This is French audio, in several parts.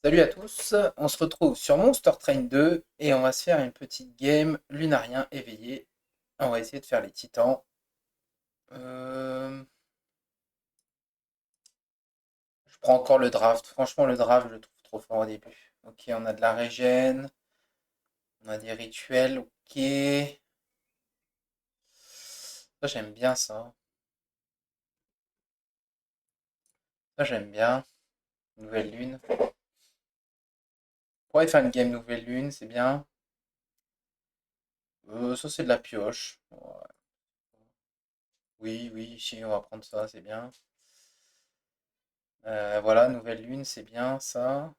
Salut à tous, on se retrouve sur Monster Train 2 et on va se faire une petite game lunarien éveillé. On va essayer de faire les titans. Euh, je prends encore le draft. Franchement, le draft, je le trouve trop fort au début. Ok, on a de la régène, on a des rituels, ok. Ça, j'aime bien ça. Ça, j'aime bien. Nouvelle lune. On pourrait faire une game nouvelle lune, c'est bien. Ça, c'est de la pioche. Ouais. Oui, oui, ici, on va prendre ça, c'est bien. Voilà, nouvelle lune, c'est bien ça.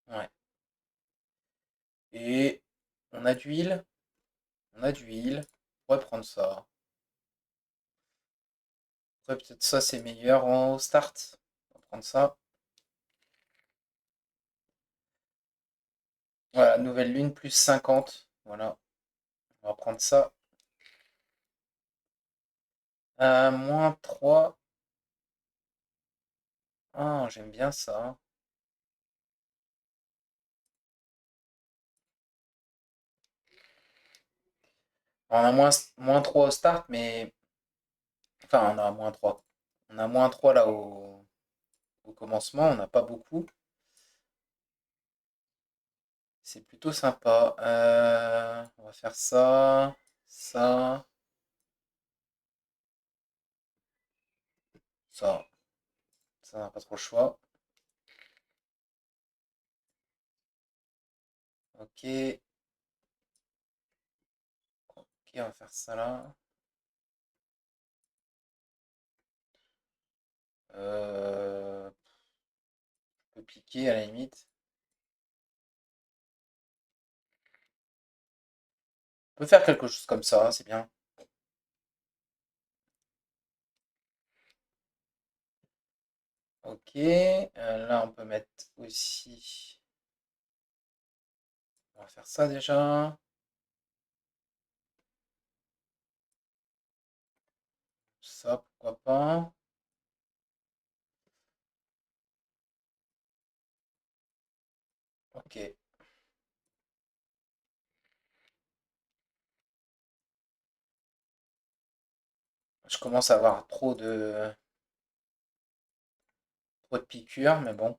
Ouais. Et on a d'huile. On a d'huile. On pourrait prendre ça. Après, peut-être ça, c'est meilleur en start. On va prendre ça. Voilà, nouvelle lune, plus 50. Voilà, on va prendre ça. Moins 3. Ah, j'aime bien ça. On a moins 3 au start, mais... Enfin, on a moins 3. On a moins 3 là au commencement. On n'a pas beaucoup. C'est plutôt sympa. On va faire ça. Ça. Ça. Ça, on n'a pas trop le choix. Ok. Ok, on va faire ça là. On peut piquer à la limite. On peut faire quelque chose comme ça, c'est bien. Ok. Là, on peut mettre aussi. On va faire ça déjà. Ça, pourquoi pas. Ok. Je commence à avoir trop de piqûres, mais bon.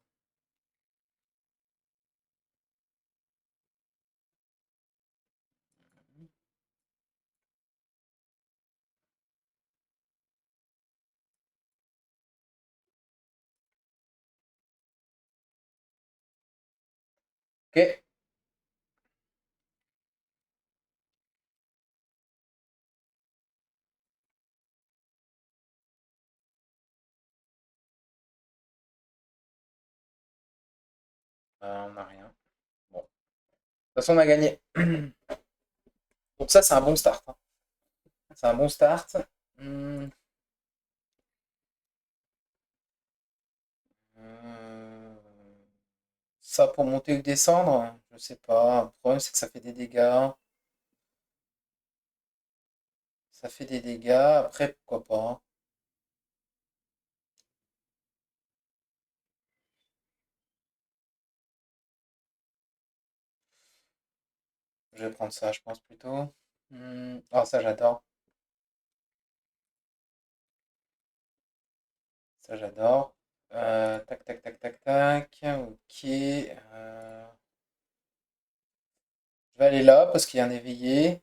Ok. On n'a rien. Bon. De toute façon, on a gagné. Donc ça, c'est un bon start, hein. C'est un bon start. Hmm, euh, Ça pour monter ou descendre, je sais pas. Le problème, c'est que ça fait des dégâts. Ça fait des dégâts. Après, pourquoi pas. Je vais prendre ça, je pense plutôt. Ah, ça, j'adore. Ça, j'adore. Tac, tac, tac, tac, tac. Ok. Je vais aller là parce qu'il y a un éveillé.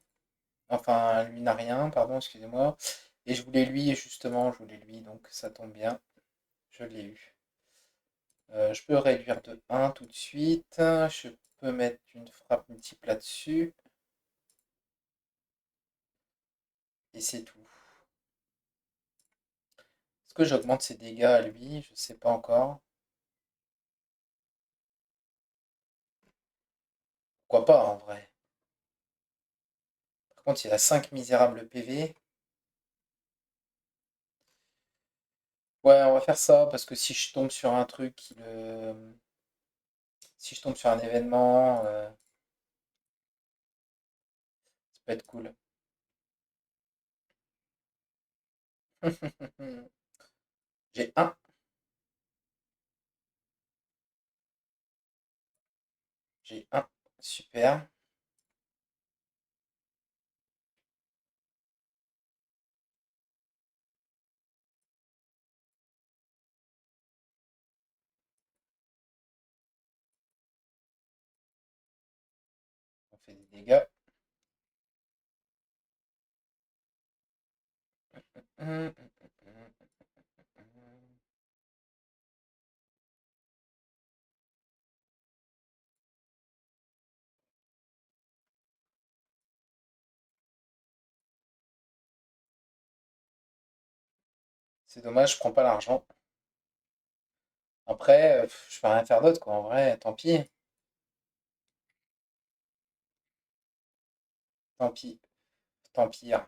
Enfin, lui n'a rien, pardon, excusez-moi. Et je voulais lui, justement, je voulais lui, donc ça tombe bien. Je l'ai eu. Je peux réduire de un tout de suite. Je peux mettre une frappe multiple là-dessus. Et c'est tout. Est-ce que j'augmente ses dégâts à lui? Je sais pas encore. Pourquoi pas, en vrai. Par contre, il a 5 misérables PV. Ouais, on va faire ça parce que si je tombe sur un truc si je tombe sur un événement, ça peut être cool. J'ai un. J'ai un. Super. On fait des dégâts. C'est dommage, je prends pas l'argent. Après, je peux rien faire d'autre, quoi. En vrai, tant pis. Tant pis. Tant pis, hein.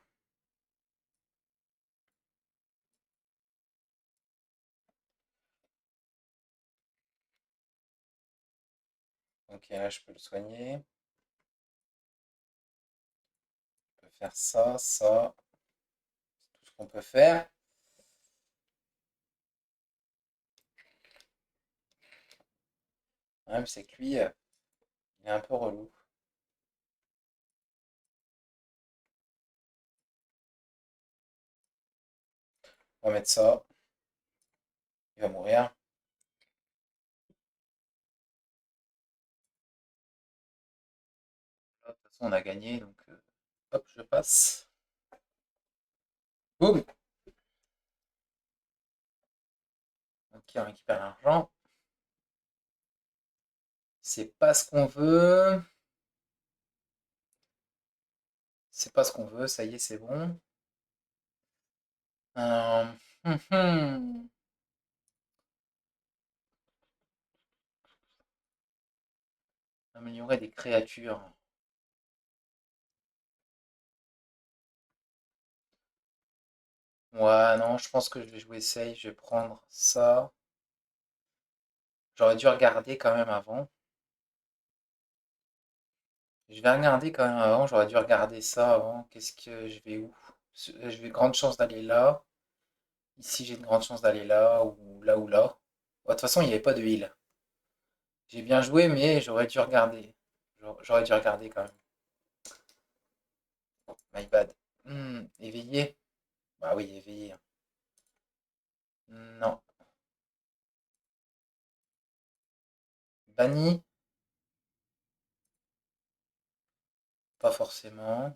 Ok, là, je peux le soigner. Je peux faire ça, ça. Tout ce qu'on peut faire. Le problème, c'est que lui, il est un peu relou. On va mettre ça. Il va mourir. Là, de toute façon, on a gagné, donc hop, je passe. Boum! Ok, on récupère l'argent. C'est pas ce qu'on veut. C'est pas ce qu'on veut, ça y est, c'est bon. Euh, hum, hum. Améliorer des créatures. Ouais, non, je pense que je vais jouer safe. Je vais prendre ça. J'aurais dû regarder quand même avant. Je vais regarder quand même avant. J'aurais dû regarder ça avant. Qu'est-ce que je vais où? Je vais grande chance d'aller là. Ici, j'ai une grande chance d'aller là ou là ou là. Bon, de toute façon, il n'y avait pas de heal. J'ai bien joué, mais j'aurais dû regarder. J'aurais dû regarder quand même. My bad. Éveillé? Bah oui, éveillé. Non. Banni? Pas forcément.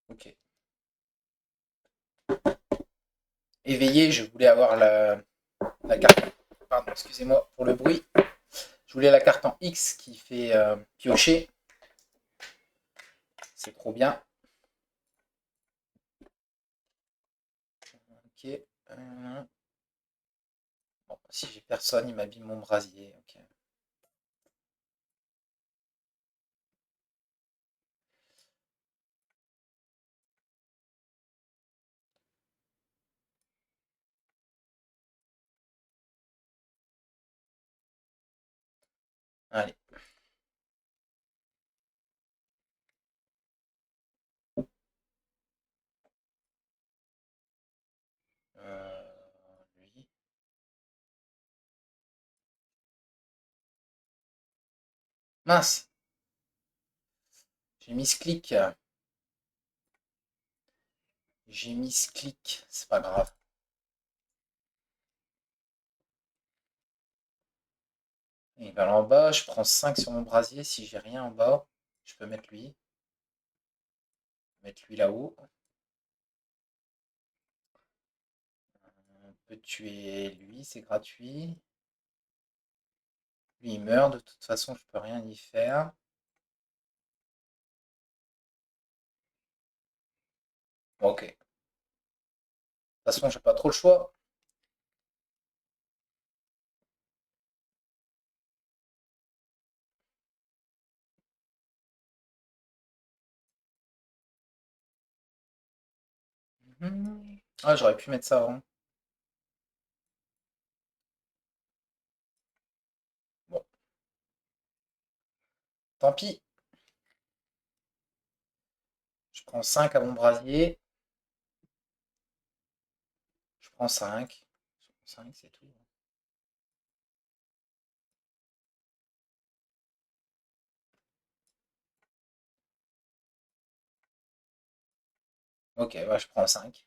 Ok. Éveillé, je voulais avoir la carte. Pardon, excusez-moi pour le bruit. Je voulais la carte en X qui fait piocher. C'est trop bien. Ok. Bon, si j'ai personne, il m'abîme mon brasier. Ok. Allez. Lui. Mince. J'ai mis ce clic. J'ai mis ce clic. C'est pas grave. Il va là en bas. Je prends 5 sur mon brasier. Si j'ai rien en bas, je peux mettre lui. Mettre lui là-haut. On peut tuer lui. C'est gratuit. Lui, il meurt. De toute façon, je peux rien y faire. Ok. De toute façon, j'ai pas trop le choix. Ah, j'aurais pu mettre ça avant. Bon, tant pis. Je prends 5 à mon brasier. prends 5. 5, c'est tout. Ok, bah, je prends 5.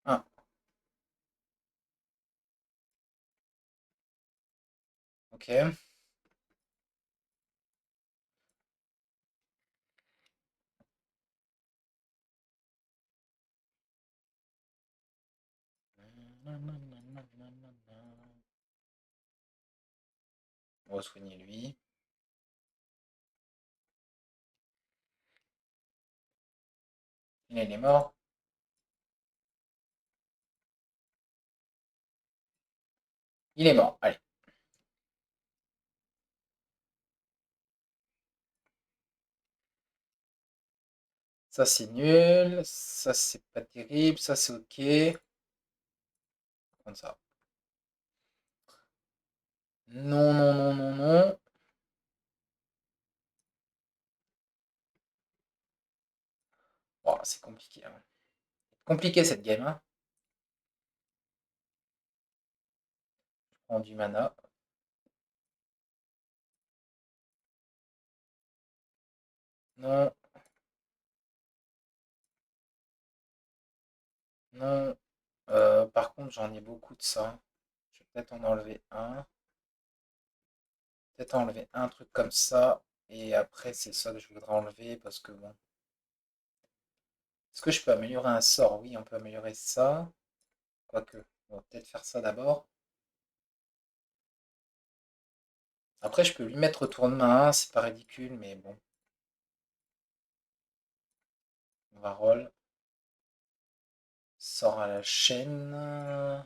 Ah, ok. On va soigner lui. Il est mort. Il est mort. Allez. Ça, c'est nul. Ça, c'est pas terrible. Ça, c'est ok. Comme ça. Non, non, non, non, non. Oh, c'est compliqué, hein. Compliqué cette game, hein. Je prends du mana. Non, non. Par contre, j'en ai beaucoup de ça. Je vais peut-être en enlever un. Peut-être enlever un truc comme ça. Et après, c'est ça que je voudrais enlever parce que bon. Est-ce que je peux améliorer un sort? Oui, on peut améliorer ça. Quoique, on va peut-être faire ça d'abord. Après, je peux lui mettre retour de main, c'est pas ridicule, mais bon. On va roll. Sort à la chaîne.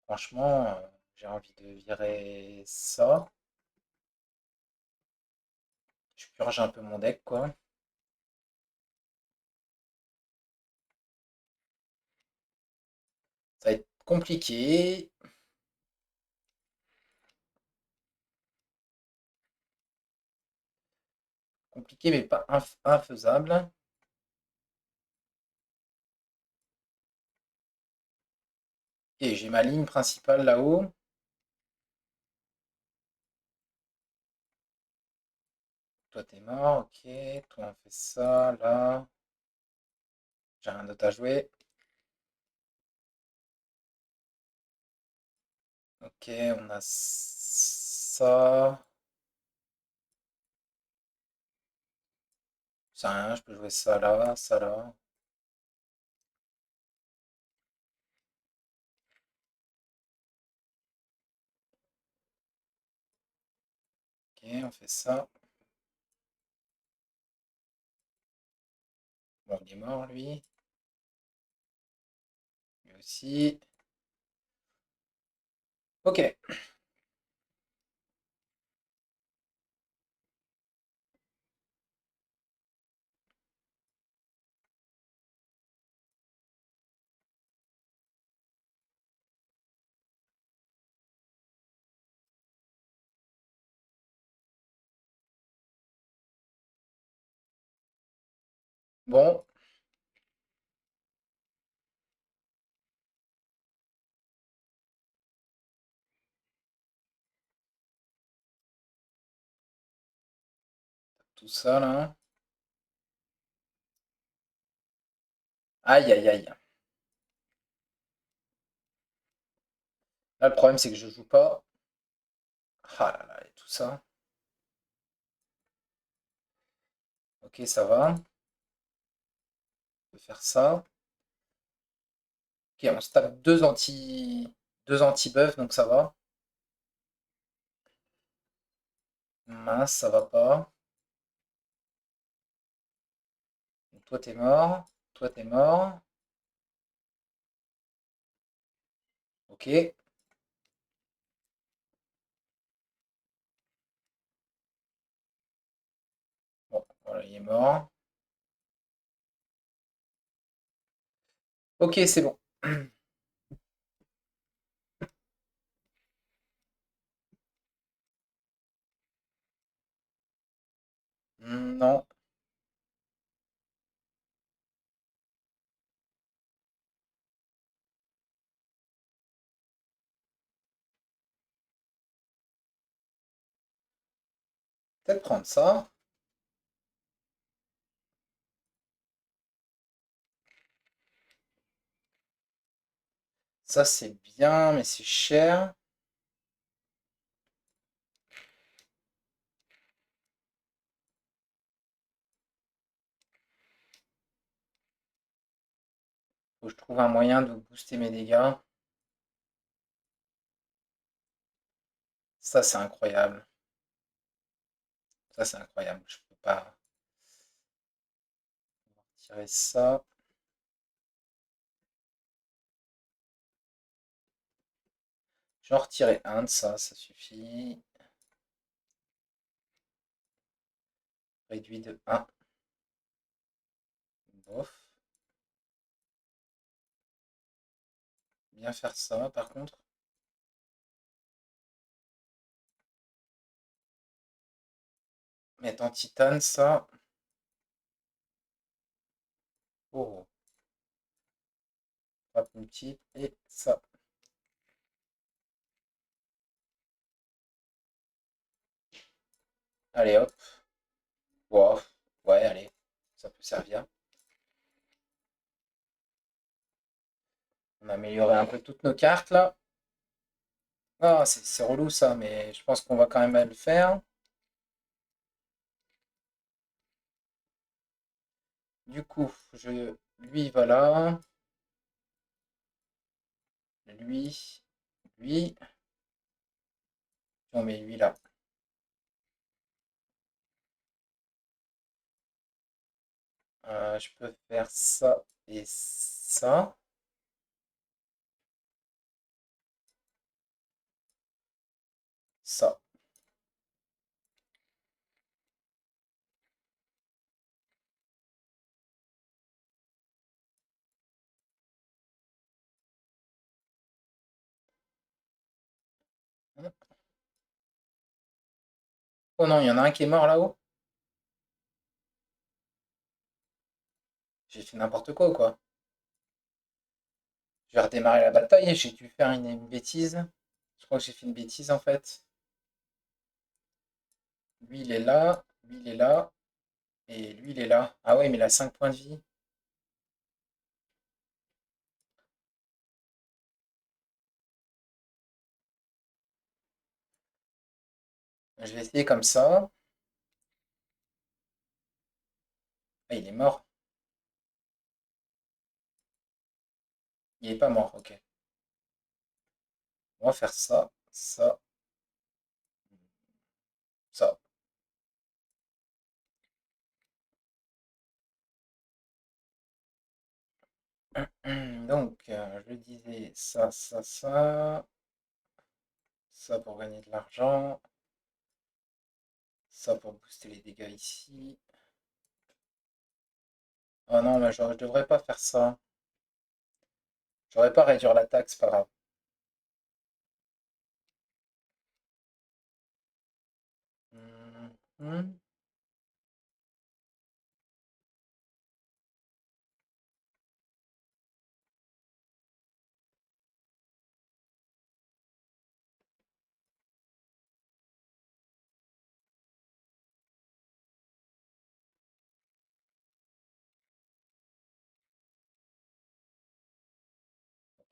Franchement, j'ai envie de virer ça. Je purge un peu mon deck, quoi. Ça va être compliqué. Compliqué, mais pas infaisable. Ok, j'ai ma ligne principale là-haut. Toi, t'es mort, ok. Toi, on fait ça, là. J'ai rien d'autre à jouer. Ok, on a ça. C'est rien, je peux jouer ça là, ça là. Ok, on fait ça. Bon, il est mort, lui. Lui aussi. Ok. Bon, tout ça là. Aïe, aïe, aïe. Là, le problème, c'est que je joue pas. Ah là là, et tout ça. Ok, ça va. On peut faire ça. Ok, on se tape deux anti-buffs, donc ça va. Mince, ça va pas. Donc, toi, t'es mort. Toi, t'es mort. Ok. Voilà, il est mort. Ok, c'est bon. Non, peut-être prendre ça. Ça, c'est bien, mais c'est cher. Faut que je trouve un moyen de booster mes dégâts. Ça, c'est incroyable. Ça, c'est incroyable. Je peux pas tirer ça. Je vais en retirer un de ça, ça suffit. Réduit de un. Bof. Bien faire ça, par contre. Mettre en titane, ça. Oh, frappe multiple. Et ça. Allez, hop. Wow. Ouais, allez. Ça peut servir. On a amélioré un peu toutes nos cartes, là. Ah, c'est relou, ça, mais je pense qu'on va quand même le faire. Du coup, lui, voilà. Lui. Lui. On met lui là. Je peux faire ça et ça. Ça. Oh non, il y en a un qui est mort là-haut. J'ai fait n'importe quoi, quoi. Je vais redémarrer la bataille et j'ai dû faire une bêtise. Je crois que j'ai fait une bêtise en fait. Lui, il est là. Lui, il est là. Et lui, il est là. Ah ouais, mais il a 5 points de vie. Je vais essayer comme ça. Ah, il est mort. Il est pas mort, ok. On va faire ça, ça, ça. Donc, je disais ça, ça, ça. Ça pour gagner de l'argent. Ça pour booster les dégâts ici. Oh non, mais je devrais pas faire ça. Je devrais pas réduire l'attaque, c'est pas grave. Mhm.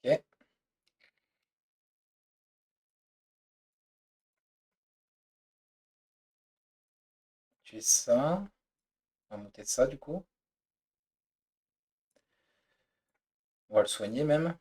Ok, tu es ça. On va monter de ça du coup. On va le soigner même.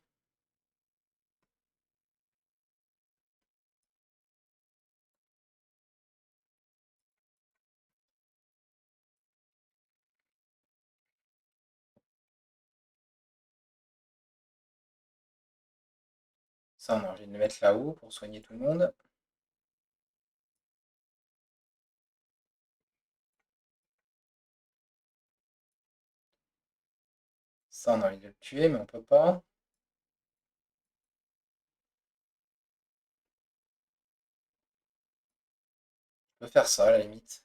Ça, on a envie de le mettre là-haut pour soigner tout le monde. Ça, on a envie de le tuer, mais on peut pas. On peut faire ça, à la limite.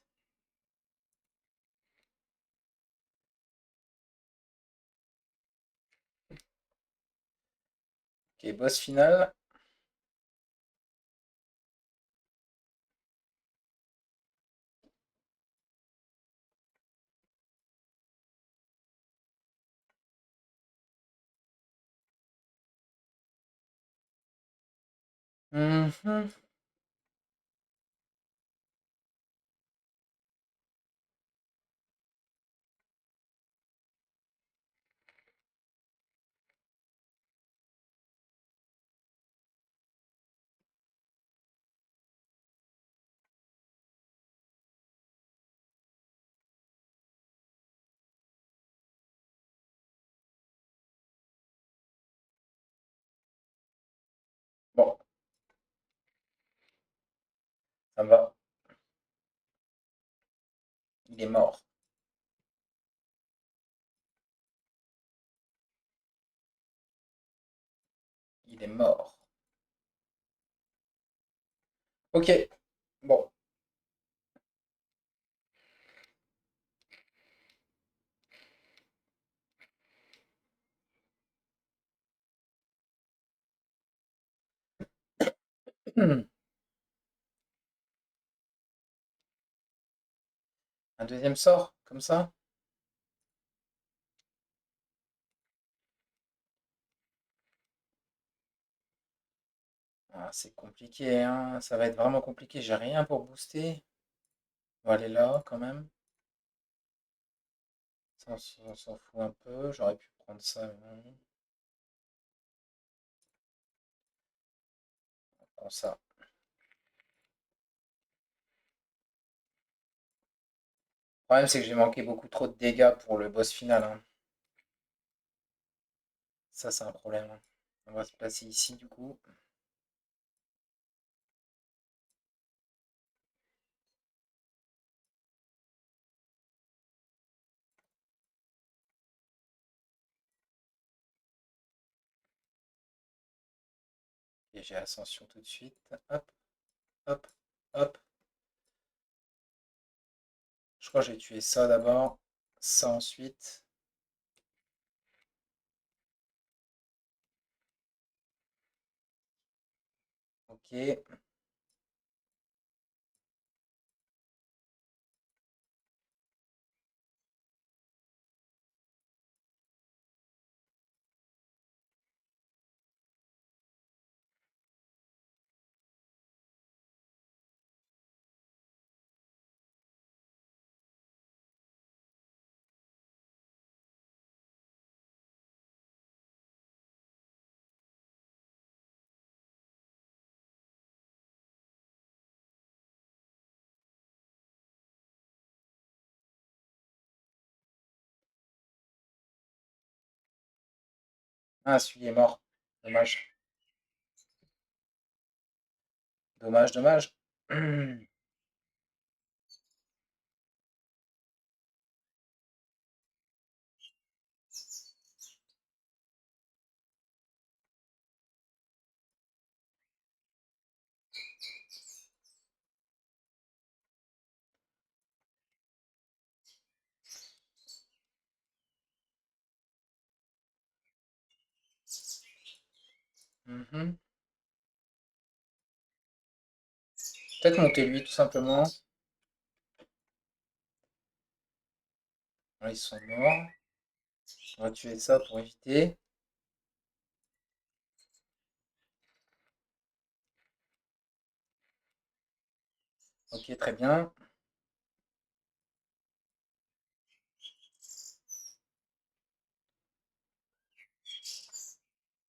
Ok, boss final. Mhm. Bon, ça me va. Il est mort. Il est mort. Ok, bon. Un deuxième sort, comme ça? Ah, c'est compliqué, hein. Ça va être vraiment compliqué. J'ai rien pour booster. On va aller là, quand même. Ça, on s'en fout un peu. J'aurais pu prendre ça, mais non. On prend ça. Le problème, c'est que j'ai manqué beaucoup trop de dégâts pour le boss final, hein. Ça, c'est un problème, hein. On va se placer ici, du coup. Et j'ai ascension tout de suite. Hop, hop, hop. Je crois que j'ai tué ça d'abord. Ça ensuite. Ok. Ah, celui est mort. Dommage. Dommage, dommage. Mhm. Peut-être monter lui, tout simplement. Là, ils sont morts. On va tuer ça pour éviter. Ok, très bien.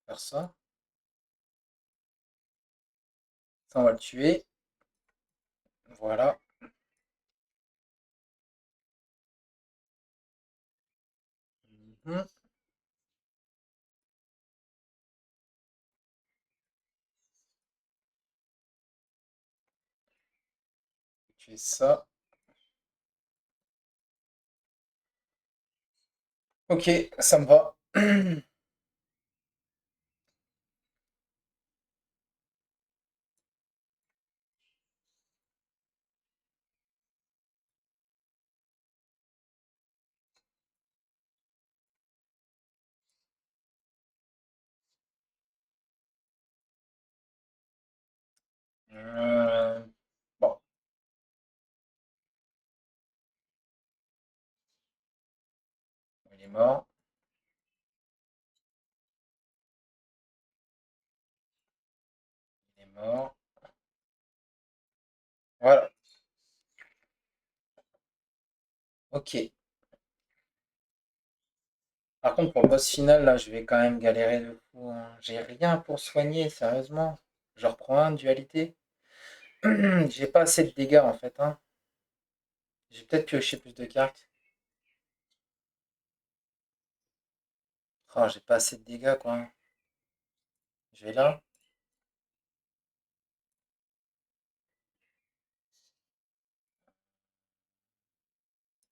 Faire ça. Ça, on va le tuer. Voilà. Mhm. Tuer ça. Ok, ça me va. Euh, Bon, il est mort. Il est mort. Voilà. Ok. Par contre, pour le boss final, là, je vais quand même galérer de fou, hein. J'ai rien pour soigner, sérieusement. Je reprends un, dualité. J'ai pas assez de dégâts, en fait, hein. J'ai peut-être pioché plus de cartes. Oh, j'ai pas assez de dégâts, quoi. Je vais là.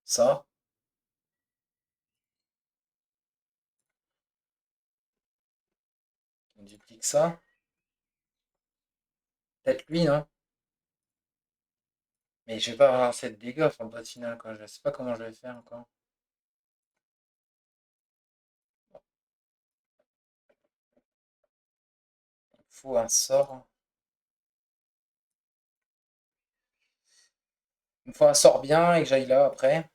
Ça. On duplique ça. Peut-être lui, non? Mais je vais pas avoir assez de dégâts sur le boss final, quoi. Je sais pas comment je vais faire encore. Il faut un sort. Il me faut un sort bien et que j'aille là après.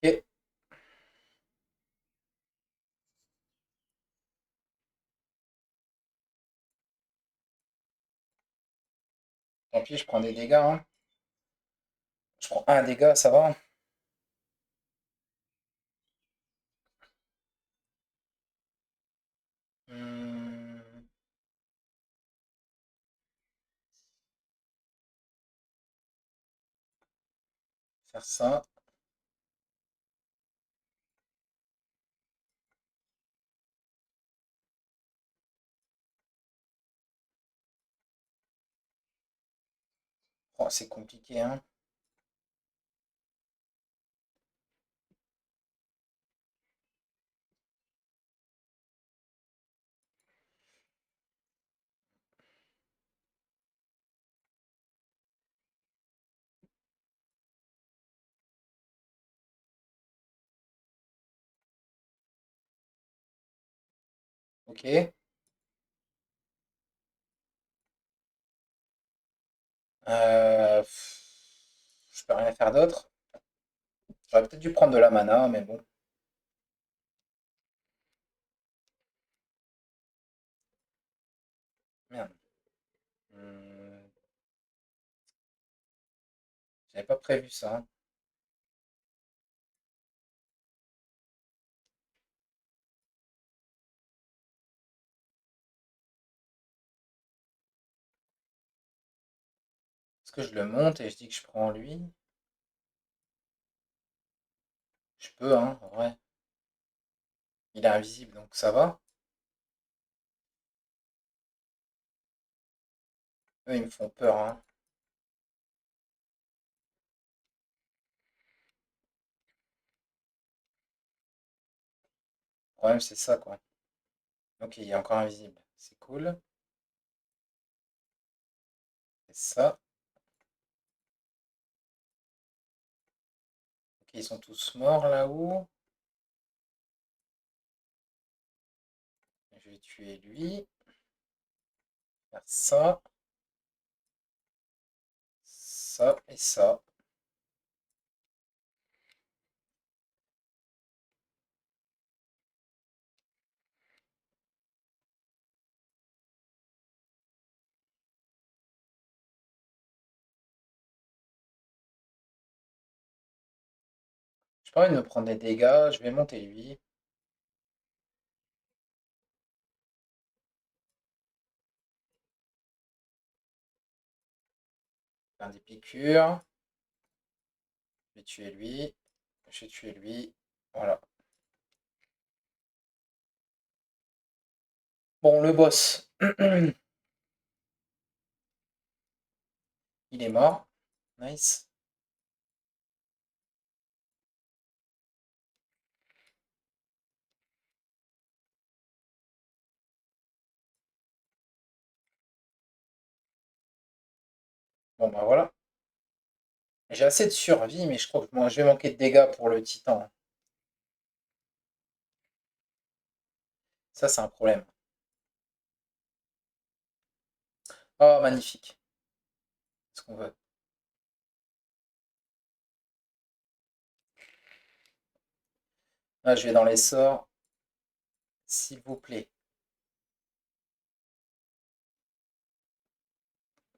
Et tant pis, je prends des dégâts, hein. Je prends un dégât, ça va. Hmm, faire ça. Oh, c'est compliqué, hein. Ok. Je peux rien faire d'autre. J'aurais peut-être dû prendre de la mana, mais bon. Merde. Hmm, j'avais pas prévu ça, hein. Est-ce que je le monte et je dis que je prends lui? Je peux, hein, en vrai. Il est invisible, donc ça va. Eux, ils me font peur, hein. Le problème, c'est ça, quoi. Ok, il est encore invisible. C'est cool. C'est ça. Ok, ils sont tous morts là-haut. Je vais tuer lui. Faire ça. Ça et ça. J'ai pas envie de me prendre des dégâts, je vais monter lui. Faire des piqûres. Je vais tuer lui. Je vais tuer lui. Voilà. Bon, le boss. Il est mort. Nice. Bon, bah voilà. J'ai assez de survie, mais je crois que moi, je vais manquer de dégâts pour le titan. Ça, c'est un problème. Oh, magnifique. Ce qu'on veut. Là, je vais dans les sorts. S'il vous plaît.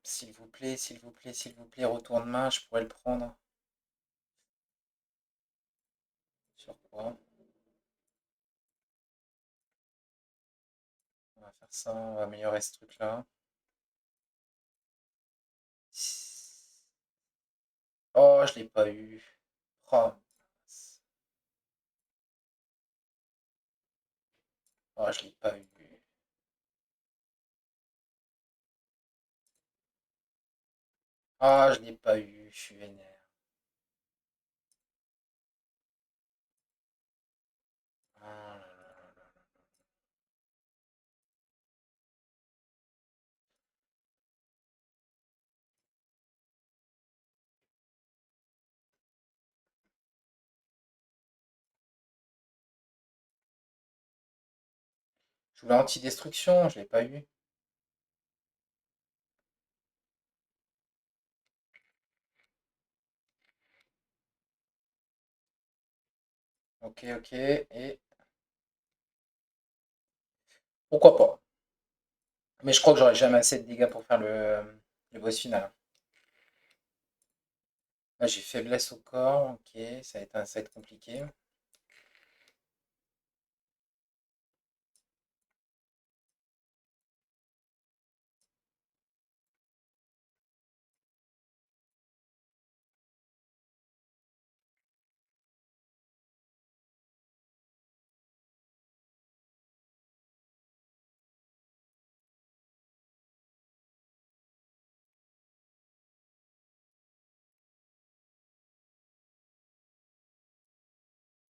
S'il vous plaît, s'il vous plaît, s'il vous plaît. Retourne main, je pourrais le prendre. Sur quoi? On va faire ça, on va améliorer ce truc-là. Oh, je l'ai pas eu. Oh, mince. Oh, je l'ai pas eu. Ah, je l'ai pas eu. Je suis vénère. Ah là là là là. Je voulais anti-destruction, je l'ai pas eu. Ok, ok. Et pourquoi pas? Mais je crois que j'aurai jamais assez de dégâts pour faire le boss final. Là, j'ai faiblesse au corps. Ok, ça va être compliqué.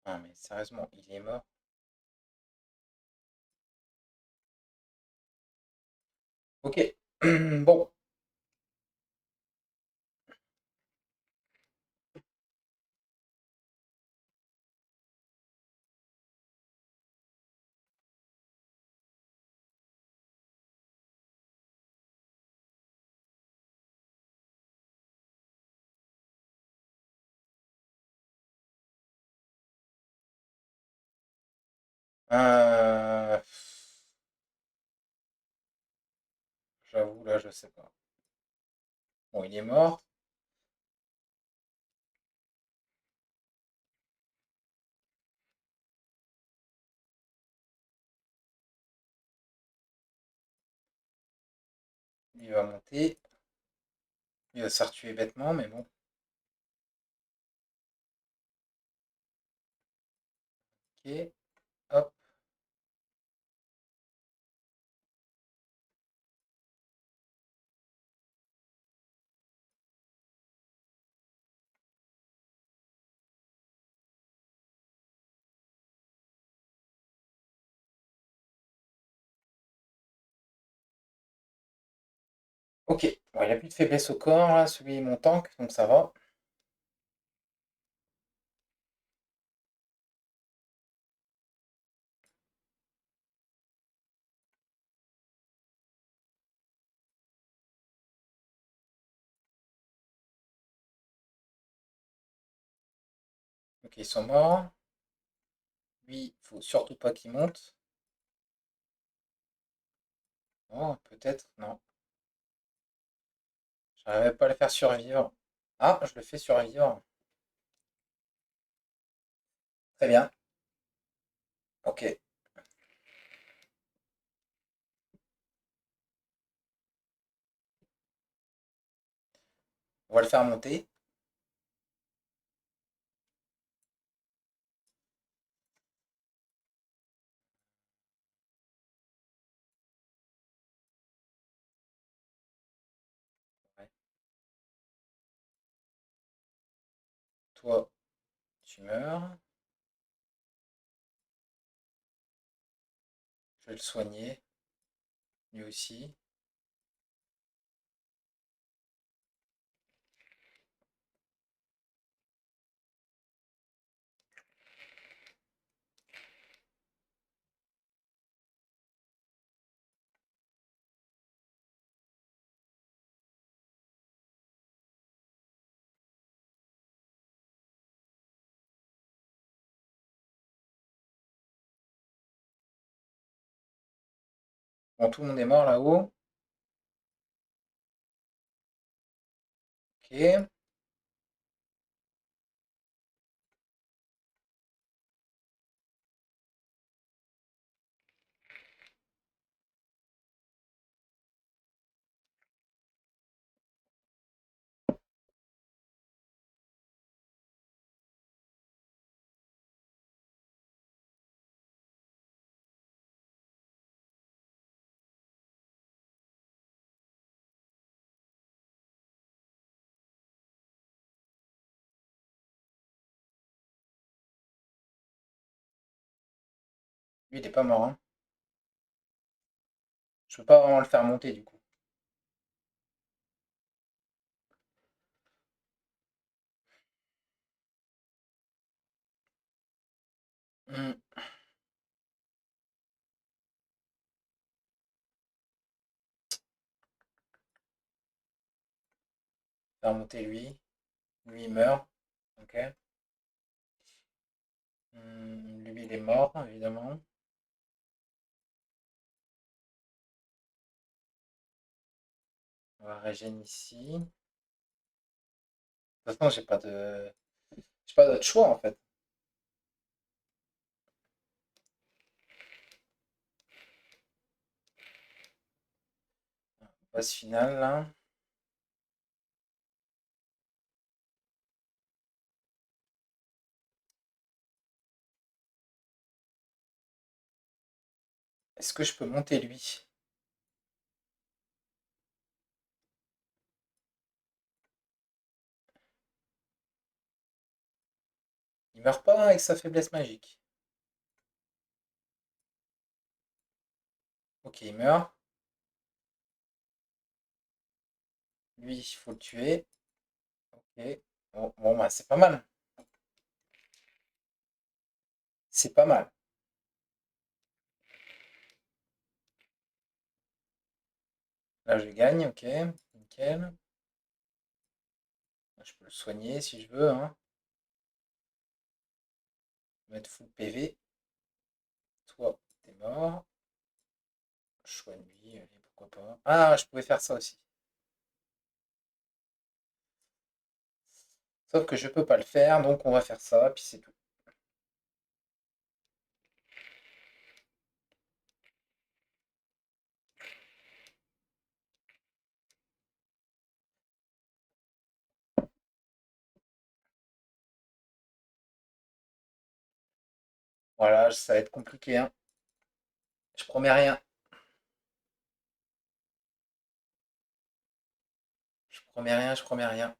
Ah, mais sérieusement, il est mort. Ok. Bon. Euh, J'avoue, là, je sais pas. Bon, il est mort. Il va monter. Il va se faire tuer bêtement, mais bon. Ok. Hop. Ok. Bon, il a plus de faiblesse au corps, là, celui mon tank, donc ça va. Ok, ils sont morts. Lui, faut surtout pas qu'il monte. Oh, peut-être, non. J'arrivais pas à le faire survivre. Ah, je le fais survivre. Très bien. Ok. On va le faire monter. Ouais. Toi, tu meurs. Je vais le soigner. Lui aussi. Bon, tout le monde est mort là-haut. Ok. Lui, il est pas mort, hein. Je peux pas vraiment le faire monter du coup. Hmm. Faire monter lui. Lui, il meurt. Ok. Lui, il est mort, évidemment. On va régénérer ici. De toute façon, j'ai pas d'autre choix en fait. Phase finale là. Est-ce que je peux monter lui? Il meurt pas avec sa faiblesse magique. Ok, il meurt. Lui, il faut le tuer. Ok. Bon, bah, c'est pas mal. C'est pas mal. Là, je gagne. Ok. Nickel. Je peux le soigner si je veux, hein. Mettre full PV. Toi, t'es mort. Je soigne lui, allez, pourquoi pas. Ah, je pouvais faire ça aussi. Sauf que je peux pas le faire, donc on va faire ça, puis c'est tout. Voilà, ça va être compliqué, hein. Je promets rien. Je promets rien, je promets rien.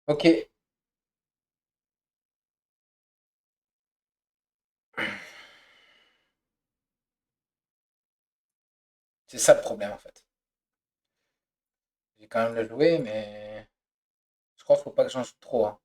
Ok. C'est ça le problème en fait. J'ai quand même le jouer, mais je crois qu'il faut pas que j'en joue trop, hein.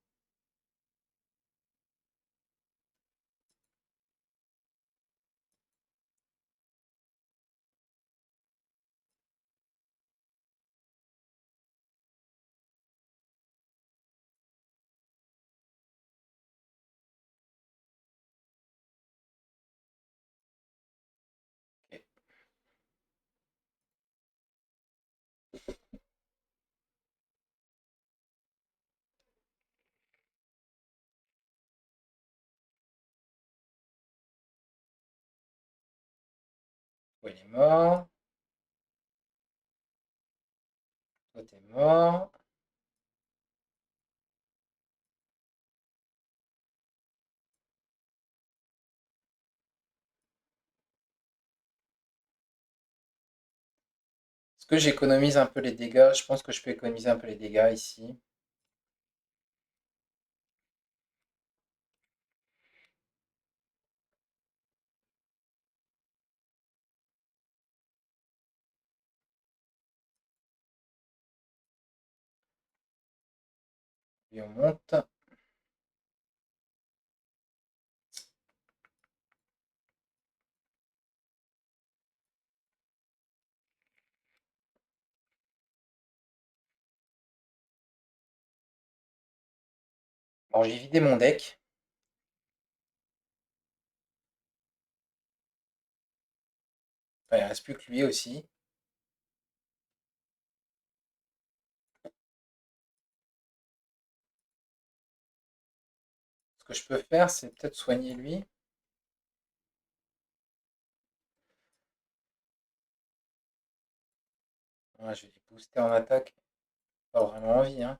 Ok. Toi, il est mort. Toi, t'es mort. Est-ce que j'économise un peu les dégâts? Je pense que je peux économiser un peu les dégâts ici. Et on monte. Bon, j'ai vidé mon deck. Enfin, il reste plus que lui aussi. Ce que je peux faire, c'est peut-être soigner lui. Ouais, je vais les booster en attaque. Pas vraiment envie, hein.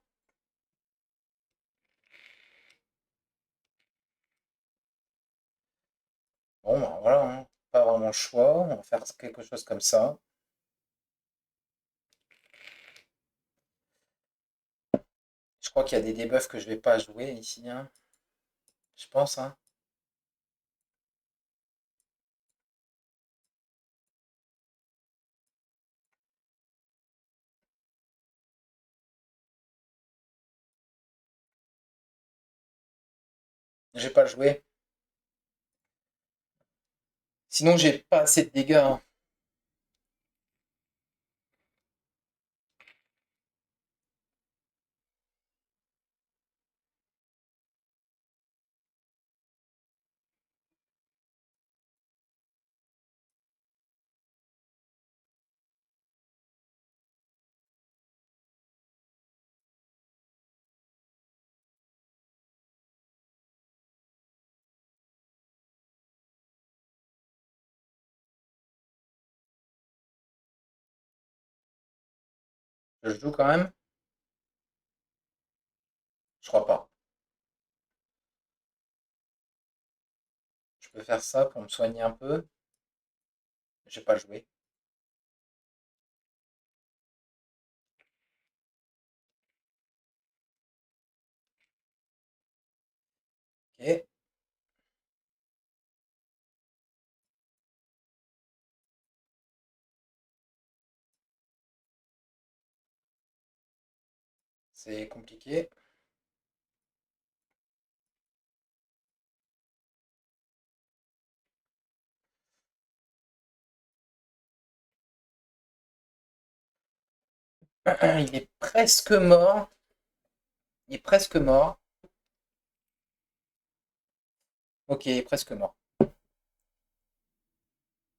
Bon, ben voilà, hein. Pas vraiment le choix. On va faire quelque chose comme ça. Je crois qu'il y a des debuffs que je vais pas jouer ici, hein. Je pense, hein. Je vais pas le jouer. Sinon, j'ai pas assez de dégâts, hein. Je joue quand même. Je crois pas. Je peux faire ça pour me soigner un peu. J'ai pas joué. Ok. C'est compliqué. Il est presque mort. Il est presque mort. Ok, il est presque mort.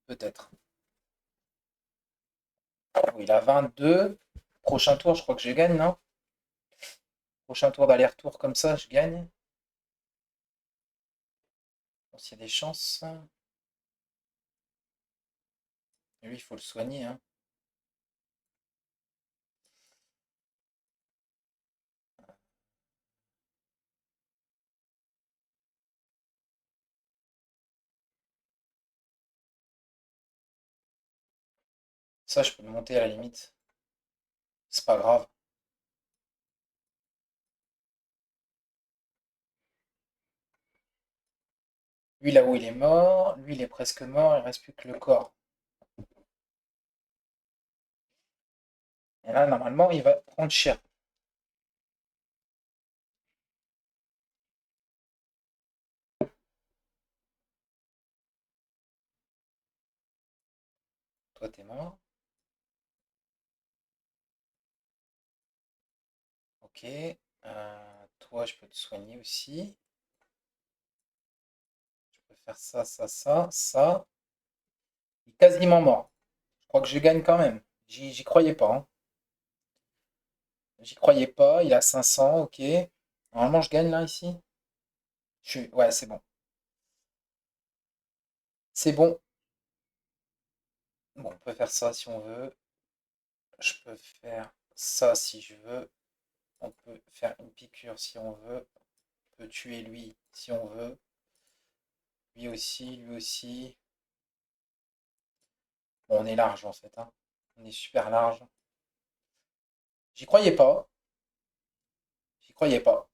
Peut-être. Oh, il a 22. Prochain tour, je crois que je gagne, non? Prochain tour d'aller-retour comme ça, je gagne. Bon, s'il y a des chances. Et lui, il faut le soigner, hein. Ça, je peux le monter à la limite. C'est pas grave. Lui, là où il est mort. Lui, il est presque mort. Il reste plus que le corps. Et là, normalement, il va prendre cher. Toi, t'es mort. Ok. Toi, je peux te soigner aussi. Je peux faire ça, ça, ça, ça. Il est quasiment mort. Je crois que je gagne quand même. J'y croyais pas, hein. J'y croyais pas. Il a 500, ok. Normalement, je gagne là, ici. Ouais, c'est bon. C'est bon. Bon, on peut faire ça si on veut. Je peux faire ça si je veux. On peut faire une piqûre si on veut. On peut tuer lui si on veut. Lui aussi, lui aussi. Bon, on est large en fait, hein. On est super large. J'y croyais pas. J'y croyais pas.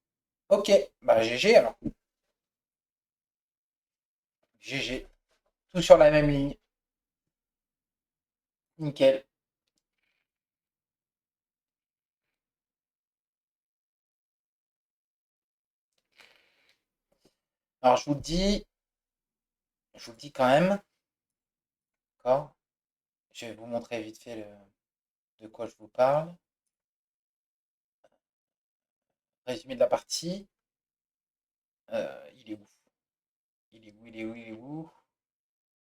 Ok, bah GG alors. GG. Tout sur la même ligne. Nickel. Alors je vous le dis quand même. D'accord? Je vais vous montrer vite fait de quoi je vous parle. Résumé de la partie. Il est où? Il est où? Il est où? Il est où?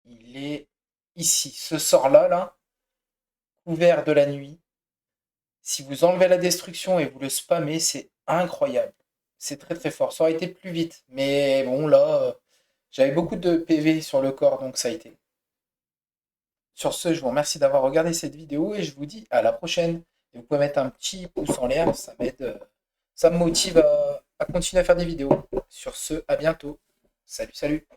Il est ici. Ce sort-là, là, couvert de la nuit. Si vous enlevez la destruction et vous le spammez, c'est incroyable. C'est très très fort. Ça aurait été plus vite. Mais bon, là, j'avais beaucoup de PV sur le corps, donc ça a été. Sur ce, je vous remercie d'avoir regardé cette vidéo et je vous dis à la prochaine. Et vous pouvez mettre un petit pouce en l'air, ça m'aide, ça me motive à continuer à faire des vidéos. Sur ce, à bientôt. Salut, salut.